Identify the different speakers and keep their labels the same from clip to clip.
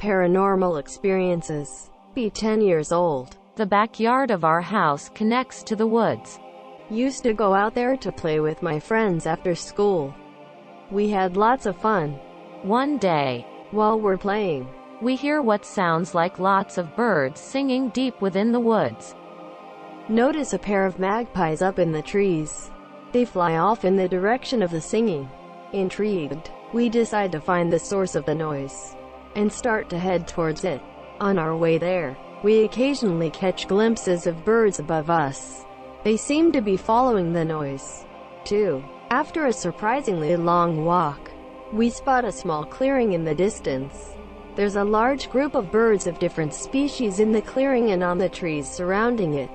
Speaker 1: paranormal experiences. Be 10 years old.
Speaker 2: The backyard of our house connects to the woods.
Speaker 1: Used to go out there to play with my friends after school. We had lots of fun.
Speaker 2: One day,
Speaker 1: while we're playing,
Speaker 2: we hear what sounds like lots of birds singing deep within the woods.
Speaker 1: Notice a pair of magpies up in the trees. They fly off in the direction of the singing. Intrigued, we decide to find the source of the noise and start to head towards it. On our way there, we occasionally catch glimpses of birds above us. They seem to be following the noise, too. After a surprisingly long walk, we spot a small clearing in the distance. There's a large group of birds of different species in the clearing and on the trees surrounding it.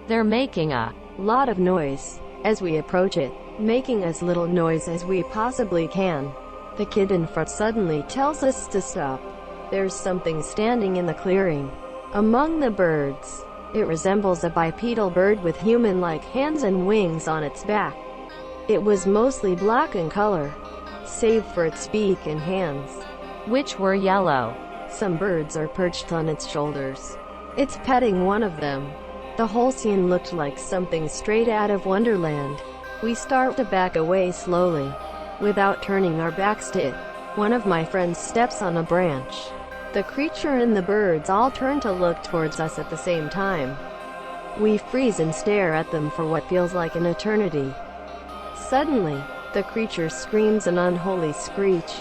Speaker 2: They're making a
Speaker 1: lot of noise as we approach it, making as little noise as we possibly can. The kid in front suddenly tells us to stop. There's something standing in the clearing. Among the birds, it resembles a bipedal bird with human-like hands and wings on its back. It was mostly black in color, save for its beak and hands,
Speaker 2: which were yellow.
Speaker 1: Some birds are perched on its shoulders. It's petting one of them. The whole scene looked like something straight out of Wonderland. We start to back away slowly, without turning our backs to it. One of my friends steps on a branch. The creature and the birds all turn to look towards us at the same time. We freeze and stare at them for what feels like an eternity. Suddenly, the creature screams an unholy screech,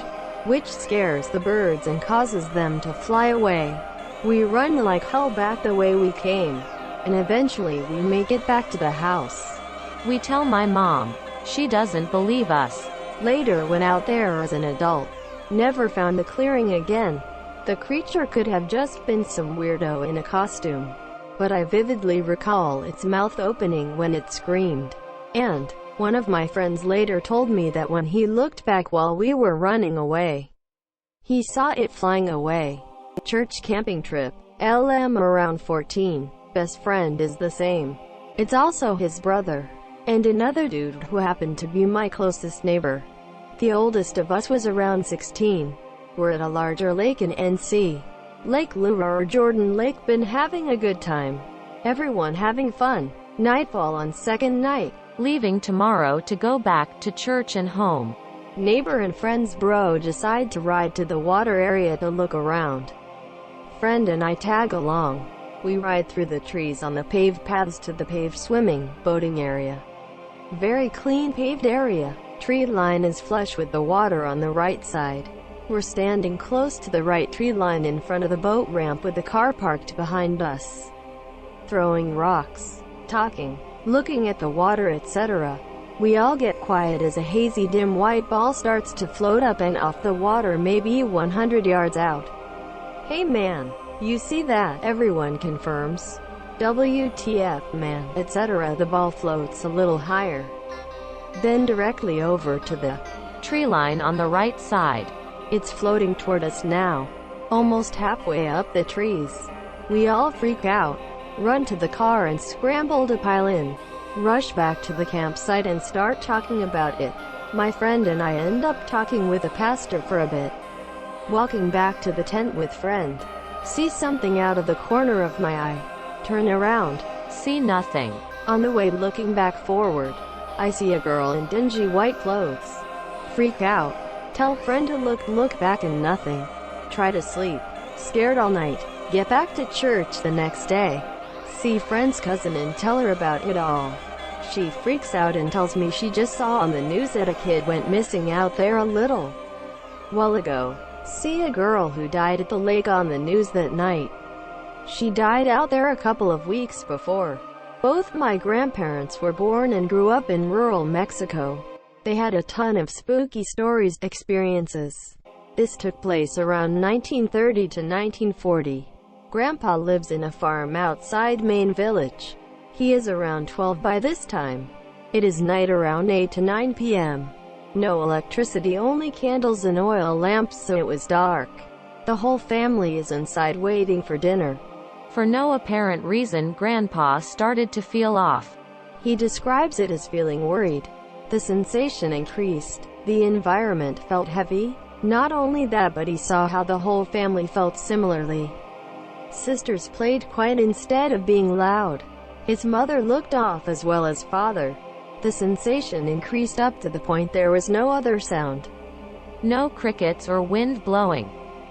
Speaker 1: which scares the birds and causes them to fly away. We run like hell back the way we came, and eventually we make it back to the house.
Speaker 2: We tell my mom. She doesn't believe us.
Speaker 1: Later, went out there as an adult. Never found the clearing again. The creature could have just been some weirdo in a costume, but I vividly recall its mouth opening when it screamed. And one of my friends later told me that when he looked back while we were running away, he saw it flying away. Church camping trip. LM around 14. Best friend is the same. It's also his brother, and another dude who happened to be my closest neighbor. The oldest of us was around 16. We're at a larger lake in NC. Lake Lura or Jordan Lake. Been having a good time. Everyone having fun. Nightfall on second night.
Speaker 2: Leaving tomorrow to go back to church and home.
Speaker 1: Neighbor and friends bro decide to ride to the water area to look around. Friend and I tag along. We ride through the trees on the paved paths to the paved swimming, boating area. Very clean paved area. Tree line is flush with the water on the right side. We're standing close to the right tree line in front of the boat ramp with the car parked behind us. Throwing rocks, talking, looking at the water, etc. We all get quiet as a hazy dim white ball starts to float up and off the water maybe 100 yards out. Hey man, you see that? Everyone confirms. WTF man, etc. The ball floats a little higher, then directly over to the
Speaker 2: tree line on the right side.
Speaker 1: It's floating toward us now, almost halfway up the trees. We all freak out, run to the car and scramble to pile in, rush back to the campsite and start talking about it. My friend and I end up talking with the pastor for a bit. Walking back to the tent with friend. See something out of the corner of my eye. Turn around.
Speaker 2: See nothing.
Speaker 1: On the way looking back forward, I see a girl in dingy white clothes. Freak out. Tell friend to look back and nothing. Try to sleep. Scared all night. Get back to church the next day. See friend's cousin and tell her about it all. She freaks out and tells me she just saw on the news that a kid went missing out there a little while ago. See a girl who died at the lake on the news that night. She died out there a couple of weeks before. Both my grandparents were born and grew up in rural Mexico. They had a ton of spooky stories, experiences. This took place around 1930 to 1940. Grandpa lives in a farm outside main village. He is around 12 by this time. It is night around 8 to 9 p.m. No electricity, only candles and oil lamps, so it was dark. The whole family is inside waiting for dinner.
Speaker 2: For no apparent reason, Grandpa started to feel off.
Speaker 1: He describes it as feeling worried. The sensation increased. The environment felt heavy. Not only that, but he saw how the whole family felt similarly. Sisters played quiet instead of being loud. His mother looked off as well as father. The sensation increased up to the point there was no other sound.
Speaker 2: No crickets or wind blowing.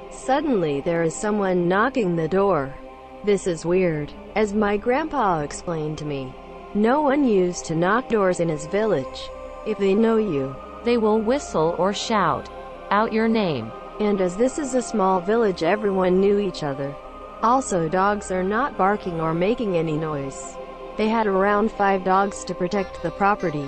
Speaker 1: Suddenly there is someone knocking the door. This is weird, as my grandpa explained to me. No one used to knock doors in his village. If they know you,
Speaker 2: they will whistle or shout out your name.
Speaker 1: And as this is a small village, everyone knew each other. Also, dogs are not barking or making any noise. They had around 5 dogs to protect the property.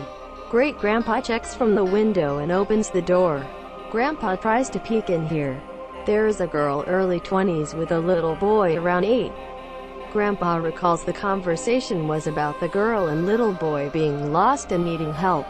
Speaker 1: Great-grandpa checks from the window and opens the door. Grandpa tries to peek in here. There is a girl, early 20s, with a little boy around 8. Grandpa recalls the conversation was about the girl and little boy being lost and needing help.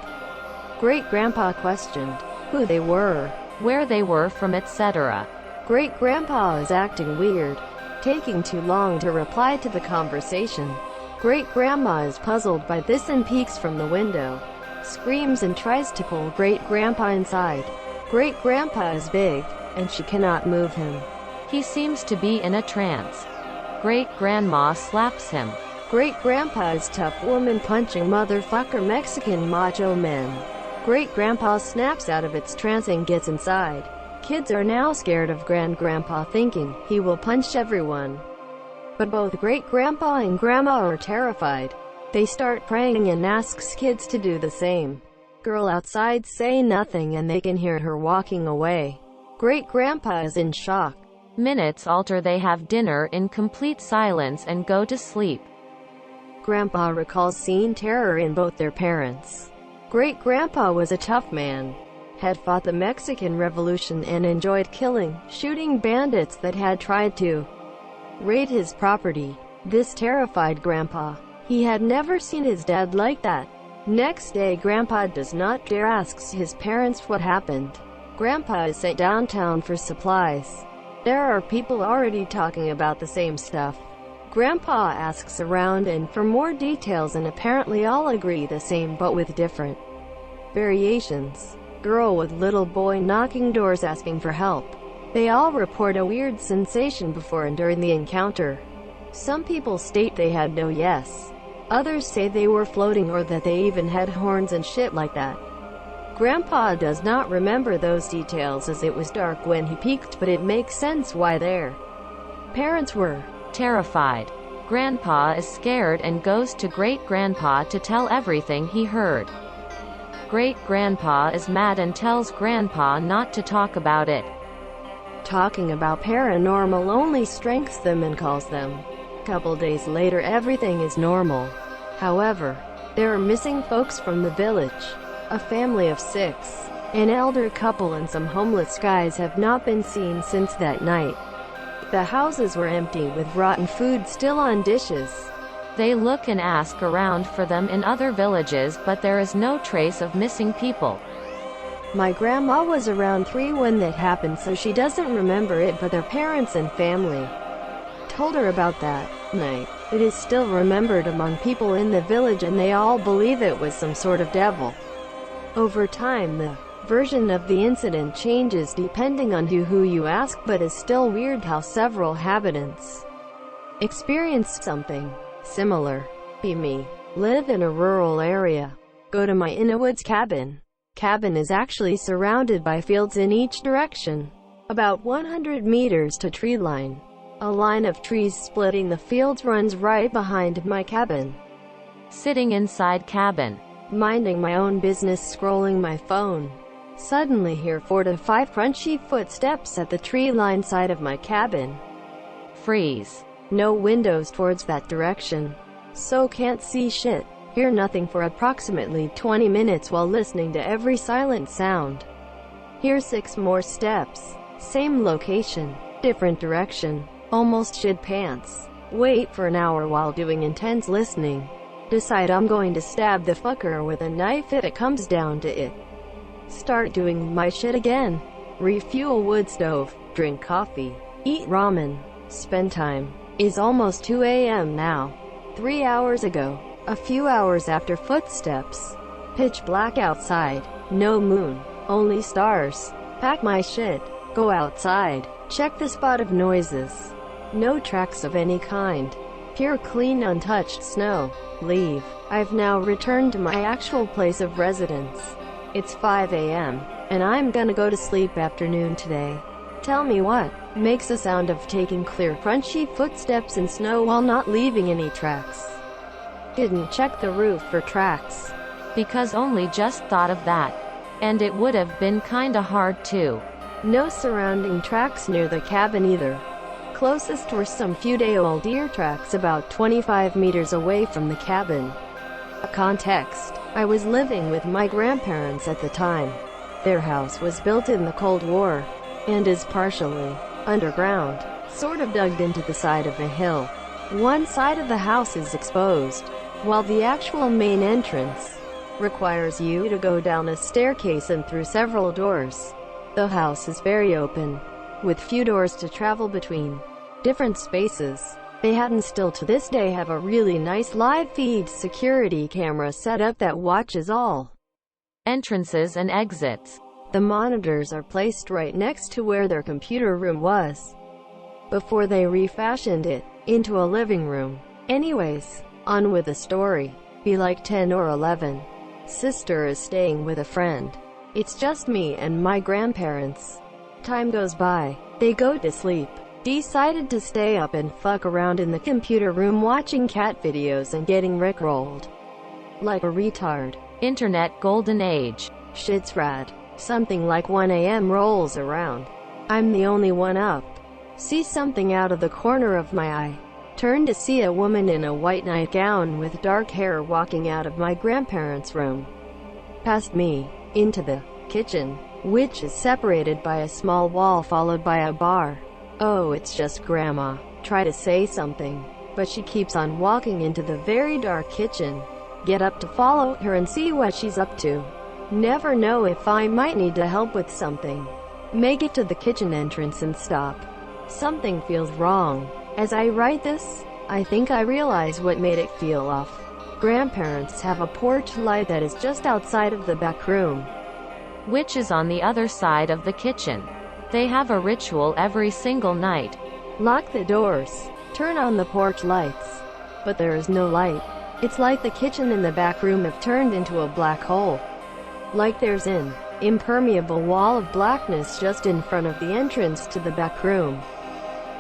Speaker 1: Great-grandpa questioned who they were,
Speaker 2: where they were from, etc.
Speaker 1: Great-grandpa is acting weird, taking too long to reply to the conversation. Great-grandma is puzzled by this and peeks from the window, screams and tries to pull Great-grandpa inside. Great-grandpa is big, and she cannot move him.
Speaker 2: He seems to be in a trance. Great-grandma slaps him.
Speaker 1: Great-grandpa is tough woman punching motherfucker Mexican macho men. Great-grandpa snaps out of its trance and gets inside. Kids are now scared of Grand-grandpa, thinking he will punch everyone. But both Great-grandpa and Grandma are terrified. They start praying and asks kids to do the same. Girl outside say nothing and they can hear her walking away. Great-grandpa is in shock.
Speaker 2: Minutes alter, they have dinner in complete silence and go to sleep.
Speaker 1: Grandpa recalls seeing terror in both their parents. Great-grandpa was a tough man, had fought the Mexican Revolution and enjoyed killing, shooting bandits that had tried to raid his property. This terrified Grandpa. He had never seen his dad like that. Next day, Grandpa does not dare asks his parents what happened. Grandpa is sent downtown for supplies. There are people already talking about the same stuff. Grandpa asks around and for more details, and apparently all agree the same but with different variations. Girl with little boy knocking doors asking for help. They all report a weird sensation before and during the encounter. Some people state they had no yes. Others say they were floating or that they even had horns and shit like that. Grandpa does not remember those details as it was dark when he peeked, but it makes sense why their parents were
Speaker 2: terrified. Grandpa is scared and goes to Great-grandpa to tell everything he heard. Great-grandpa is mad and tells Grandpa not to talk about it.
Speaker 1: Talking about paranormal only strengthens them and calls them. Couple days later, everything is normal. However, there are missing folks from the village. A family of 6, an elder couple and some homeless guys have not been seen since that night. The houses were empty with rotten food still on dishes. They look and ask around for them in other villages, but there is no trace of missing people. My grandma was around 3 when that happened, so she doesn't remember it, but their parents and family told her about that night. It is still remembered among people in the village and they all believe it was some sort of devil. Over time, the version of the incident changes depending on who you ask, but it's still weird how several inhabitants experienced something similar. Me. Live in a rural area. Go to my innawoods cabin. Cabin is actually surrounded by fields in each direction. About 100 meters to tree line. A line of trees splitting the fields runs right behind my cabin. Sitting inside cabin, minding my own business, scrolling my phone. Suddenly hear 4 to 5 crunchy footsteps at the tree line side of my cabin. Freeze. No windows towards that direction, so can't see shit. Hear nothing for approximately 20 minutes while listening to every silent sound. Hear 6 more steps. Same location, different direction. Almost shit pants. Wait for an hour while doing intense listening. Decide I'm going to stab the fucker with a knife if it comes down to it. Start doing my shit again. Refuel wood stove. Drink coffee. Eat ramen. Spend time. Is almost 2 a.m. now. 3 hours ago. A few hours after footsteps. Pitch black outside. No moon. Only stars. Pack my shit. Go outside. Check the spot of noises. No tracks of any kind. Pure clean untouched snow. Leave. I've now returned to my actual place of residence. It's 5 a.m. and I'm gonna go to sleep afternoon today. Tell me what makes a sound of taking clear crunchy footsteps in snow while not leaving any tracks. Didn't check the roof for tracks.
Speaker 2: Because only just thought of that. And it would have been kinda hard too.
Speaker 1: No surrounding tracks near the cabin either. Closest were some few day-old deer tracks about 25 meters away from the cabin. A context: I was living with my grandparents at the time. Their house was built in the Cold War, and is partially underground, sort of dug into the side of a hill. One side of the house is exposed, while the actual main entrance requires you to go down a staircase and through several doors. The house is very open, with few doors to travel between different spaces. They had and still to this day have a really nice live feed security camera set up that watches all
Speaker 2: entrances and exits.
Speaker 1: The monitors are placed right next to where their computer room was, before they refashioned it into a living room. Anyways, on with the story. Be like 10 or 11. Sister is staying with a friend. It's just me and my grandparents. Time goes by. They go to sleep. Decided to stay up and fuck around in the computer room watching cat videos and getting rickrolled like a retard.
Speaker 2: Internet golden age.
Speaker 1: Shit's rad. Something like 1 a.m. rolls around. I'm the only one up. See something out of the corner of my eye. Turn to see a woman in a white nightgown with dark hair walking out of my grandparents' room, past me, into the kitchen, which is separated by a small wall followed by a bar. Oh, it's just Grandma. Try to say something, but she keeps on walking into the very dark kitchen. Get up to follow her and see what she's up to. Never know if I might need to help with something. Make it to the kitchen entrance and stop. Something feels wrong. As I write this, I think I realize what made it feel off. Grandparents have a porch light that is just outside of the back room,
Speaker 2: which is on the other side of the kitchen. They have a ritual every single night.
Speaker 1: Lock the doors, turn on the porch lights, but there is no light. It's like the kitchen and the back room have turned into a black hole. Like there's an impermeable wall of blackness just in front of the entrance to the back room.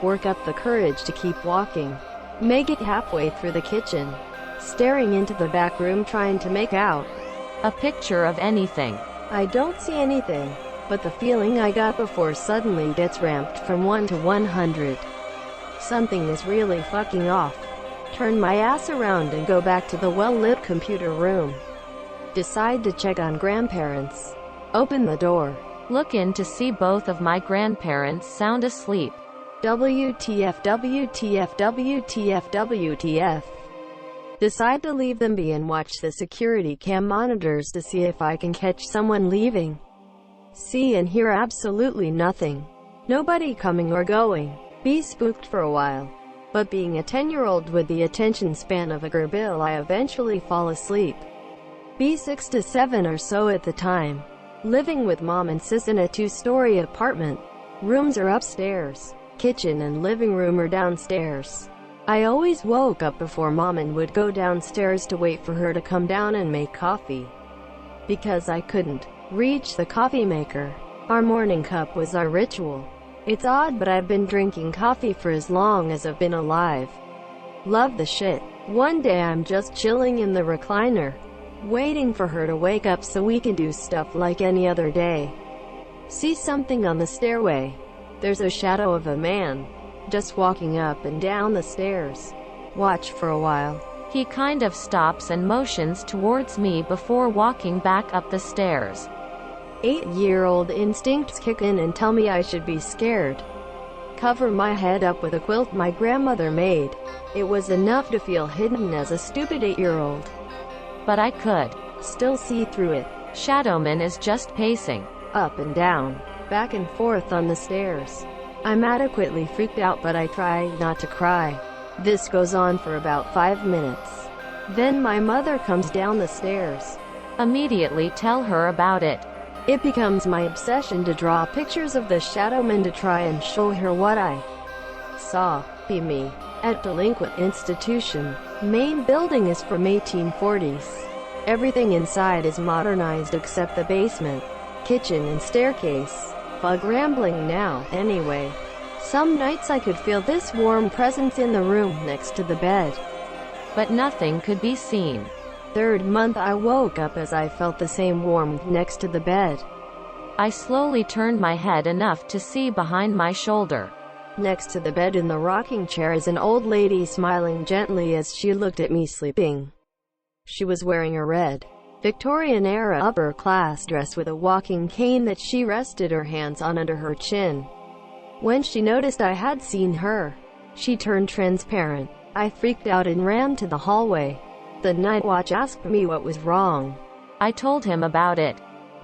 Speaker 1: Work up the courage to keep walking. Make it halfway through the kitchen. Staring into the back room trying to make out
Speaker 2: a picture of anything.
Speaker 1: I don't see anything, but the feeling I got before suddenly gets ramped from 1 to 100. Something is really fucking off. Turn my ass around and go back to the well-lit computer room. Decide to check on grandparents. Open the door.
Speaker 2: Look in to see both of my grandparents sound asleep.
Speaker 1: WTF, WTF, WTF, WTF. Decide to leave them be and watch the security cam monitors to see if I can catch someone leaving. See and hear absolutely nothing. Nobody coming or going. Be spooked for a while. But being a 10-year-old with the attention span of a gerbil, I eventually fall asleep. Be 6 to 7 or so at the time. Living with mom and sis in a 2-story apartment. Rooms are upstairs. Kitchen and living room are downstairs. I always woke up before mom and would go downstairs to wait for her to come down and make coffee, because I couldn't reach the coffee maker. Our morning cup was our ritual. It's odd, but I've been drinking coffee for as long as I've been alive. Love the shit. One day I'm just chilling in the recliner, waiting for her to wake up so we can do stuff like any other day. See something on the stairway. There's a shadow of a man, just walking up and down the stairs. Watch for a while.
Speaker 2: He kind of stops and motions towards me before walking back up the stairs.
Speaker 1: 8-year-old instincts kick in and tell me I should be scared. Cover my head up with a quilt my grandmother made. It was enough to feel hidden as a stupid 8-year-old.
Speaker 2: But I could
Speaker 1: still see through it.
Speaker 2: Shadowman is just pacing
Speaker 1: up and down, back and forth on the stairs. I'm adequately freaked out, but I try not to cry. This goes on for about 5 minutes. Then my mother comes down the stairs.
Speaker 2: Immediately tell her about it.
Speaker 1: It becomes my obsession to draw pictures of the Shadowman to try and show her what I saw. Be me. At delinquent institution. Main building is from 1840s. Everything inside is modernized except the basement, kitchen and staircase. Bug rambling now, anyway. Some nights I could feel this warm presence in the room next to the bed,
Speaker 2: but nothing could be seen.
Speaker 1: Third month I woke up as I felt the same warmth next to the bed.
Speaker 2: I slowly turned my head enough to see behind my shoulder.
Speaker 1: Next to the bed in the rocking chair is an old lady smiling gently as she looked at me sleeping. She was wearing a red, Victorian-era upper-class dress with a walking cane that she rested her hands on under her chin. When she noticed I had seen her, she turned transparent. I freaked out and ran to the hallway. The night watch asked me what was wrong.
Speaker 2: I told him about it.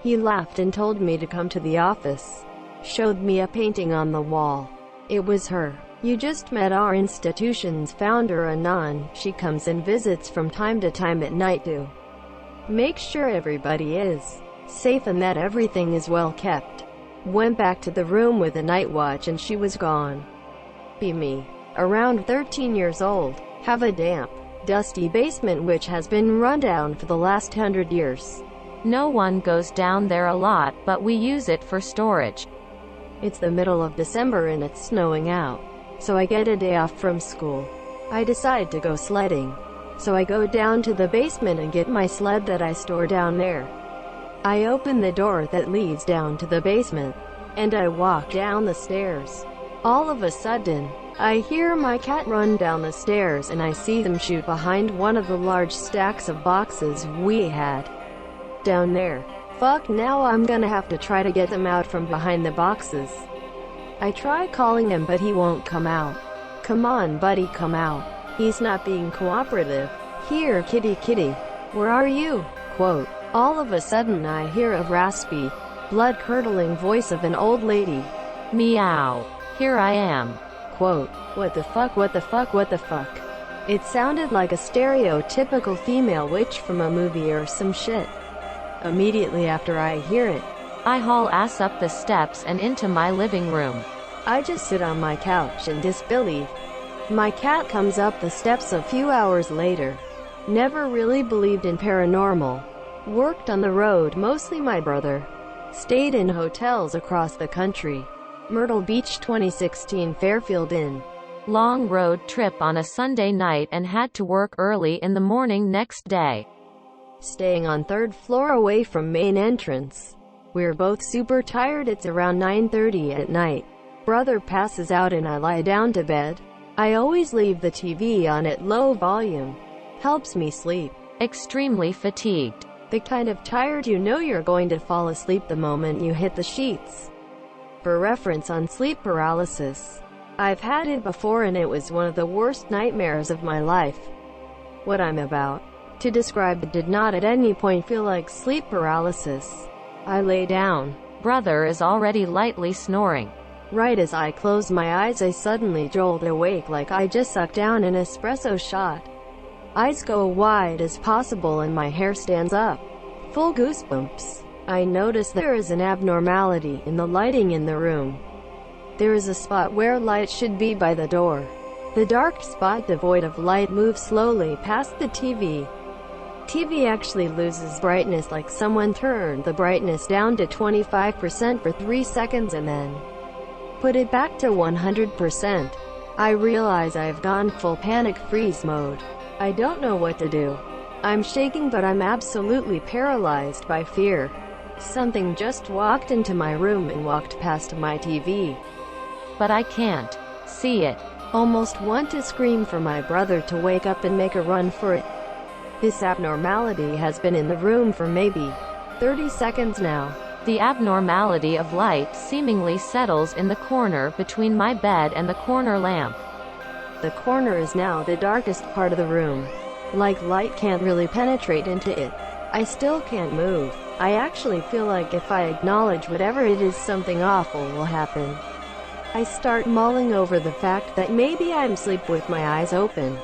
Speaker 1: He laughed and told me to come to the office. Showed me a painting on the wall. It was her. You just met our institution's founder Anon. She comes and visits from time to time at night to make sure everybody is safe and that everything is well kept. Went back to the room with the night watch and she was gone. Be me. Around 13 years old. Have a damp, dusty basement which has been run down for the last 100 years.
Speaker 2: No one goes down there a lot, but we use it for storage.
Speaker 1: It's the middle of December and it's snowing out, so I get a day off from school. I decide to go sledding. So I go down to the basement and get my sled that I store down there. I open the door that leads down to the basement, and I walk down the stairs. All of a sudden, I hear my cat run down the stairs and I see them shoot behind one of the large stacks of boxes we had down there. Fuck, now I'm gonna have to try to get them out from behind the boxes. I try calling him but he won't come out. Come on buddy, come out. He's not being cooperative. Here kitty kitty, where are you? Quote. All of a sudden I hear a raspy, blood-curdling voice of an old lady.
Speaker 2: Meow. Here I am.
Speaker 1: Quote. What the fuck, what the fuck, what the fuck? It sounded like a stereotypical female witch from a movie or some shit. Immediately after I hear it,
Speaker 2: I haul ass up the steps and into my living room.
Speaker 1: I just sit on my couch in disbelief. My cat comes up the steps a few hours later. Never really believed in paranormal. Worked on the road, mostly my brother. Stayed in hotels across the country. Myrtle Beach 2016 Fairfield Inn.
Speaker 2: Long road trip on a Sunday night and had to work early in the morning next day.
Speaker 1: Staying on third floor away from main entrance. We're both super tired. It's around 9:30 at night. Brother passes out and I lie down to bed. I always leave the TV on at low volume. Helps me sleep.
Speaker 2: Extremely fatigued.
Speaker 1: The kind of tired you know you're going to fall asleep the moment you hit the sheets. For reference on sleep paralysis. I've had it before and it was one of the worst nightmares of my life. What I'm about to describe did not at any point feel like sleep paralysis. I lay down.
Speaker 2: Brother is already lightly snoring.
Speaker 1: Right as I close my eyes I suddenly jolt awake like I just sucked down an espresso shot. Eyes go wide as possible and my hair stands up. Full goosebumps. I notice there is an abnormality in the lighting in the room. There is a spot where light should be by the door. The dark spot devoid of light moves slowly past the TV. TV actually loses brightness like someone turned the brightness down to 25% for 3 seconds and then put it back to 100%. I realize I've gone full panic freeze mode. I don't know what to do. I'm shaking but I'm absolutely paralyzed by fear. Something just walked into my room and walked past my TV.
Speaker 2: But I can't see it.
Speaker 1: Almost want to scream for my brother to wake up and make a run for it. This abnormality has been in the room for maybe 30 seconds now.
Speaker 2: The abnormality of light seemingly settles in the corner between my bed and the corner lamp.
Speaker 1: The corner is now the darkest part of the room. Like light can't really penetrate into it. I still can't move. I actually feel like if I acknowledge whatever it is, something awful will happen. I start mulling over the fact that maybe I'm asleep with my eyes open.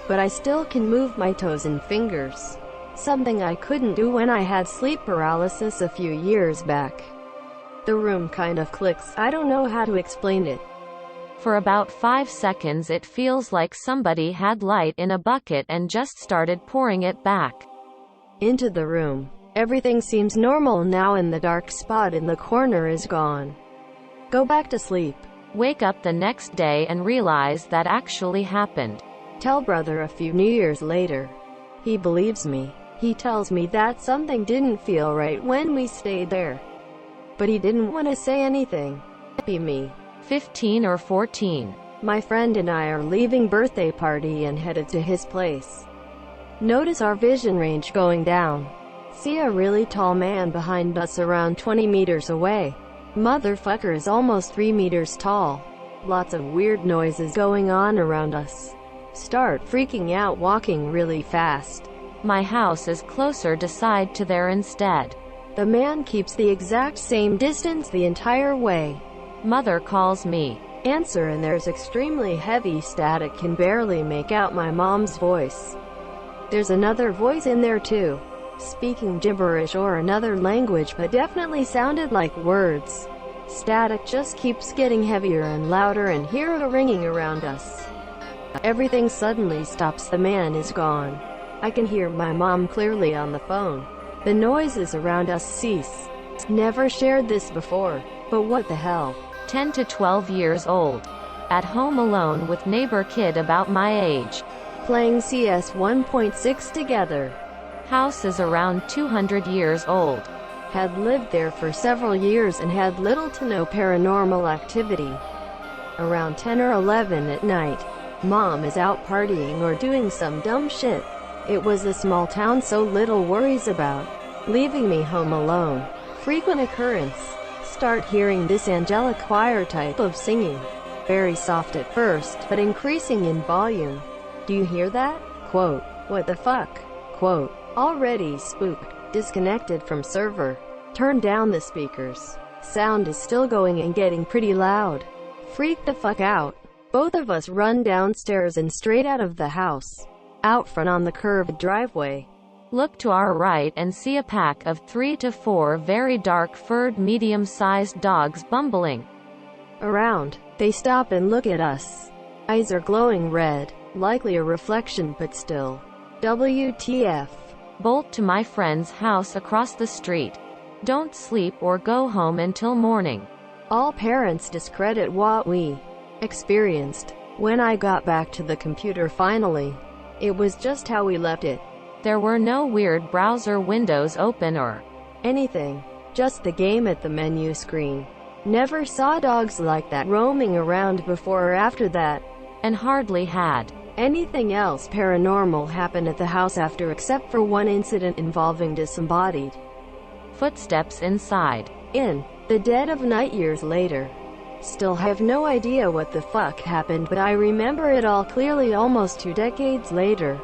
Speaker 1: But I still can move my toes and fingers. Something I couldn't do when I had sleep paralysis a few years back. The room kind of clicks, I don't know how to explain it.
Speaker 2: For about 5 seconds it feels like somebody had light in a bucket and just started pouring it back
Speaker 1: into the room. Everything seems normal now and the dark spot in the corner is gone. Go back to sleep.
Speaker 2: Wake up the next day and realize that actually happened.
Speaker 1: Tell brother a few New Years later. He believes me. He tells me that something didn't feel right when we stayed there. But he didn't want to say anything. Be me.
Speaker 2: 15 or 14.
Speaker 1: My friend and I are leaving birthday party and headed to his place. Notice our vision range going down. See a really tall man behind us around 20 meters away. Motherfucker is almost 3 meters tall. Lots of weird noises going on around us. Start freaking out, walking really fast.
Speaker 2: My house is closer, decide to there instead.
Speaker 1: The man keeps the exact same distance the entire way.
Speaker 2: Mother calls me.
Speaker 1: Answer and there's extremely heavy static, can barely make out my mom's voice. There's another voice in there too, speaking gibberish or another language but definitely sounded like words. Static just keeps getting heavier and louder and hear a ringing around us. Everything suddenly stops, the man is gone. I can hear my mom clearly on the phone. The noises around us cease. Never shared this before, but what the hell.
Speaker 2: 10 to 12 years old. At home alone with neighbor kid about my age.
Speaker 1: Playing CS 1.6 together.
Speaker 2: House is around 200 years old.
Speaker 1: Had lived there for several years and had little to no paranormal activity. Around 10 or 11 at night, mom is out partying or doing some dumb shit. It was a small town, so little worries about leaving me home alone. Frequent occurrence. Start hearing this angelic choir type of singing. Very soft at first, but increasing in volume. Do you hear that? Quote, what the fuck? Quote, already spooked. Disconnected from server. Turn down the speakers. Sound is still going and getting pretty loud. Freak the fuck out. Both of us run downstairs and straight out of the house. Out front on the curved driveway.
Speaker 2: Look to our right and see a pack of 3 to 4 very dark furred medium-sized dogs bumbling
Speaker 1: around. They stop and look at us. Eyes are glowing red. Likely a reflection, but still. WTF.
Speaker 2: Bolt to my friend's house across the street. Don't sleep or go home until morning.
Speaker 1: All parents discredit what we experienced. When I got back to the computer finally, it was just how we left it.
Speaker 2: There were no weird browser windows open or
Speaker 1: anything. Just the game at the menu screen. Never saw dogs like that roaming around before or after that.
Speaker 2: And hardly had
Speaker 1: anything else paranormal happen at the house after, except for one incident involving disembodied
Speaker 2: footsteps inside.
Speaker 1: In the dead of night years later. Still have no idea what the fuck happened, but I remember it all clearly almost 2 decades later.